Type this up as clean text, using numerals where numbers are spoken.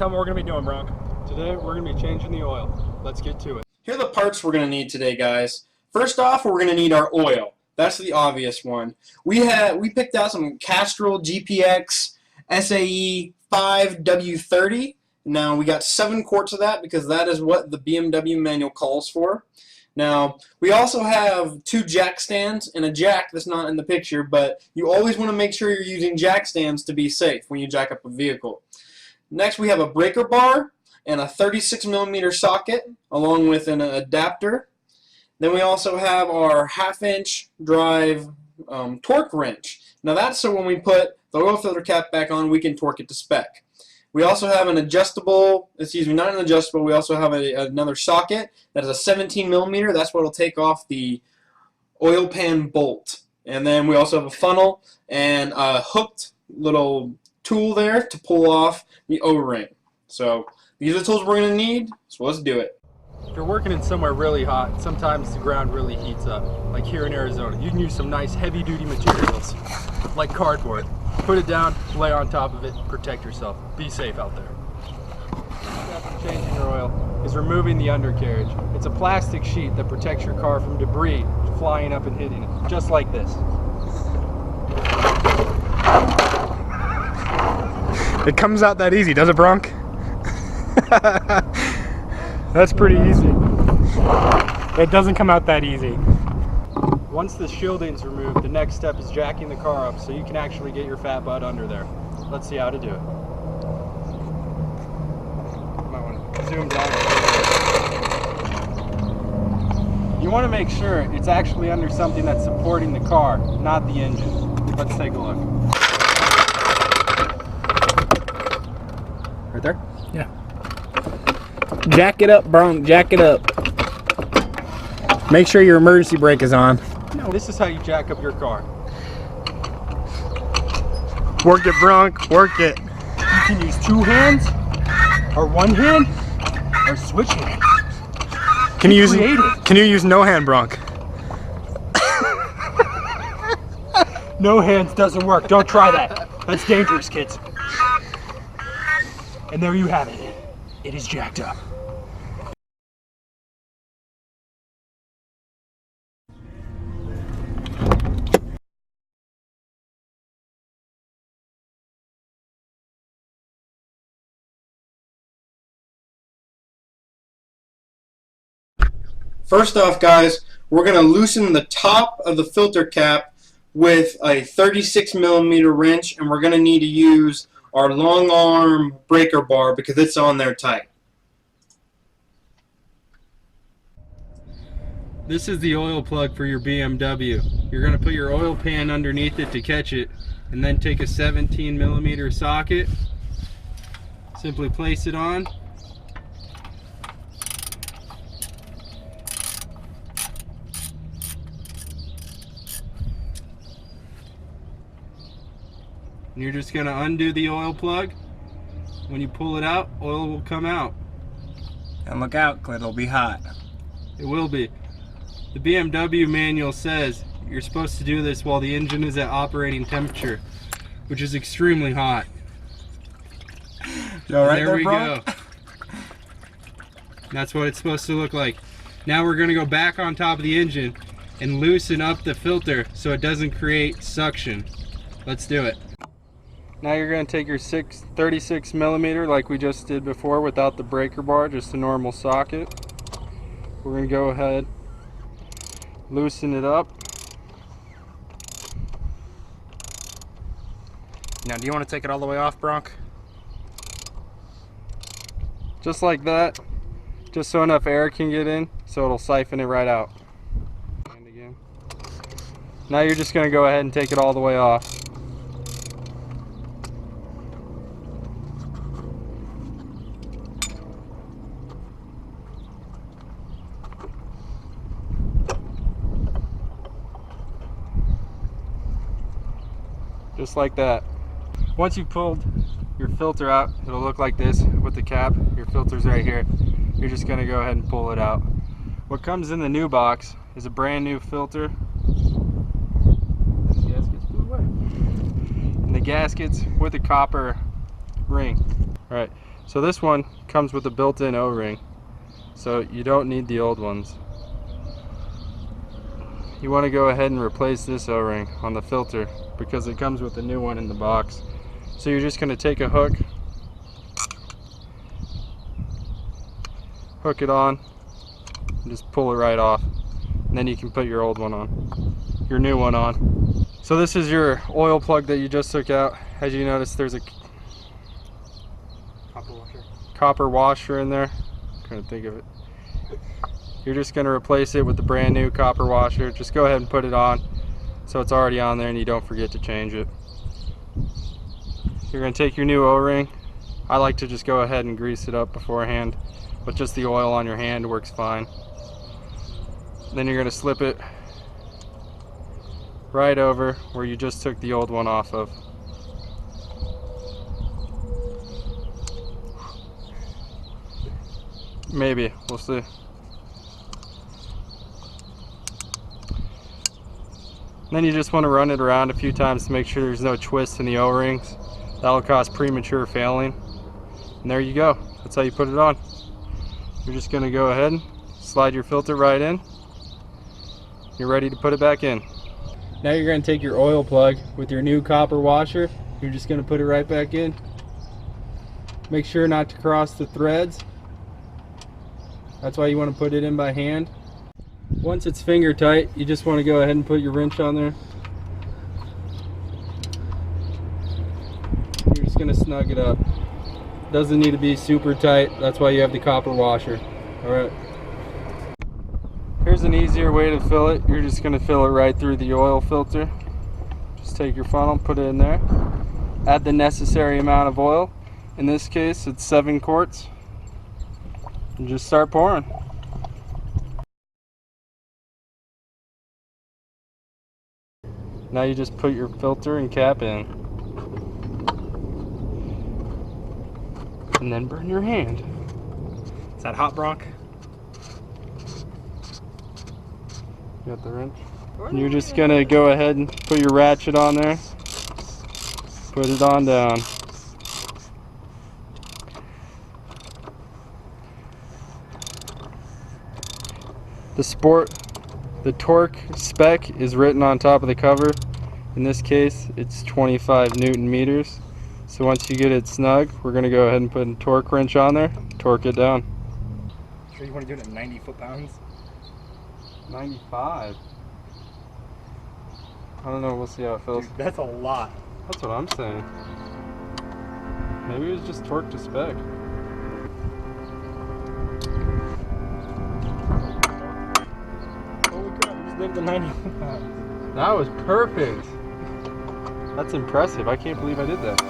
tell me what we're going to be doing, Bronk. Today we're going to be changing the oil. Let's get to it. Here are the parts we're going to need today, guys. First off, we're going to need our oil. That's the obvious one. We picked out some Castrol GPX SAE 5W30. Now, we got 7 quarts of that because that is what the BMW manual calls for. Now, we also have 2 jack stands and a jack that's not in the picture, but you always want to make sure you're using jack stands to be safe when you jack up a vehicle. Next, we have a breaker bar and a 36mm socket along with an adapter. Then we also have our 1/2-inch drive torque wrench. Now that's so when we put the oil filter cap back on, we can torque it to spec. We also have an adjustable, not an adjustable, we also have another socket that is a 17mm. That's what will take off the oil pan bolt. And then we also have a funnel and a hooked little tool there to pull off the O-ring. So these are the tools we're going to need, so let's do it. If you're working in somewhere really hot, sometimes the ground really heats up. Like here in Arizona, you can use some nice heavy-duty materials, like cardboard. Put it down, lay on top of it, protect yourself. Be safe out there. After changing your oil is removing the undercarriage. It's a plastic sheet that protects your car from debris flying up and hitting it, just like this. It comes out that easy, does it, Bronk? That's pretty easy. It doesn't come out that easy. Once the shielding's removed, the next step is jacking the car up so you can actually get your fat butt under there. Let's see how to do it. Might want to zoom down. You want to make sure it's actually under something that's supporting the car, not the engine. Let's take a look. Right there? Yeah. Jack it up, Bronk. Jack it up. Make sure your emergency brake is on. No, this is how you jack up your car. Work it, Bronk. Work it. You can use 2 hands, or 1 hand, or switch hands. Can you use no hand, Bronk? No hands doesn't work. Don't try that. That's dangerous, kids. And there you have it. It is jacked up. First off, guys, we're going to loosen the top of the filter cap with a 36mm wrench, and we're going to need to use our long arm breaker bar because it's on there tight. This is the oil plug for your BMW. You're going to put your oil pan underneath it to catch it, and then take a 17mm socket, simply place it on. And you're just going to undo the oil plug. When you pull it out, oil will come out. And look out, Clint, it'll be hot. It will be. The BMW manual says you're supposed to do this while the engine is at operating temperature, which is extremely hot. You all right there we Bronk? go. That's what it's supposed to look like. Now we're going to go back on top of the engine and loosen up the filter so it doesn't create suction. Let's do it. Now you're going to take your 36mm like we just did before without the breaker bar, just a normal socket. We're going to go ahead, loosen it up. Now, do you want to take it all the way off, Bronk? Just like that, just so enough air can get in, so it'll siphon it right out. And again. Now you're just going to go ahead and take it all the way off. Just like that. Once you've pulled your filter out, it'll look like this with the cap. Your filter's right here. You're just going to go ahead and pull it out. What comes in the new box is a brand new filter. This gasket's blew away. And the gaskets with a copper ring. Alright, So this one comes with a built-in O-ring, so you don't need the old ones. You want to go ahead and replace this O-ring on the filter because it comes with a new one in the box. So you're just going to take a hook, hook it on, and just pull it right off. And then you can put your old one on, your new one on. So this is your oil plug that you just took out. As you notice, there's a copper washer in there. Couldn't think of it. You're just going to replace it with the brand new copper washer. Just go ahead and put it on so it's already on there and you don't forget to change it. You're going to take your new O-ring. I like to just go ahead and grease it up beforehand, but just the oil on your hand works fine. Then you're going to slip it right over where you just took the old one off of. Maybe, we'll see. Then you just want to run it around a few times to make sure there's no twists in the O-rings. That'll cause premature failing. And there you go. That's how you put it on. You're just going to go ahead and slide your filter right in. You're ready to put it back in. Now you're going to take your oil plug with your new copper washer. You're just going to put it right back in. Make sure not to cross the threads. That's why you want to put it in by hand. Once it's finger tight, you just want to go ahead and put your wrench on there. You're just going to snug it up. Doesn't need to be super tight. That's why you have the copper washer. Alright. Here's an easier way to fill it. You're just going to fill it right through the oil filter. Just take your funnel, put it in there. Add the necessary amount of oil. In this case, it's 7 quarts. And just start pouring. Now you just put your filter and cap in. And then burn your hand. Is that hot, Bronc? You got the wrench? And you're just gonna go ahead and put your ratchet on there. Put it on down. The torque spec is written on top of the cover. In this case, it's 25 Newton meters. So once you get it snug, we're going to go ahead and put a torque wrench on there, torque it down. Sure you want to do it at 90 foot-pounds? 95? I don't know, we'll see how it feels. Dude, that's a lot. That's what I'm saying. Maybe it was just torque to spec. The 90. That was perfect. That's impressive. I can't believe I did that.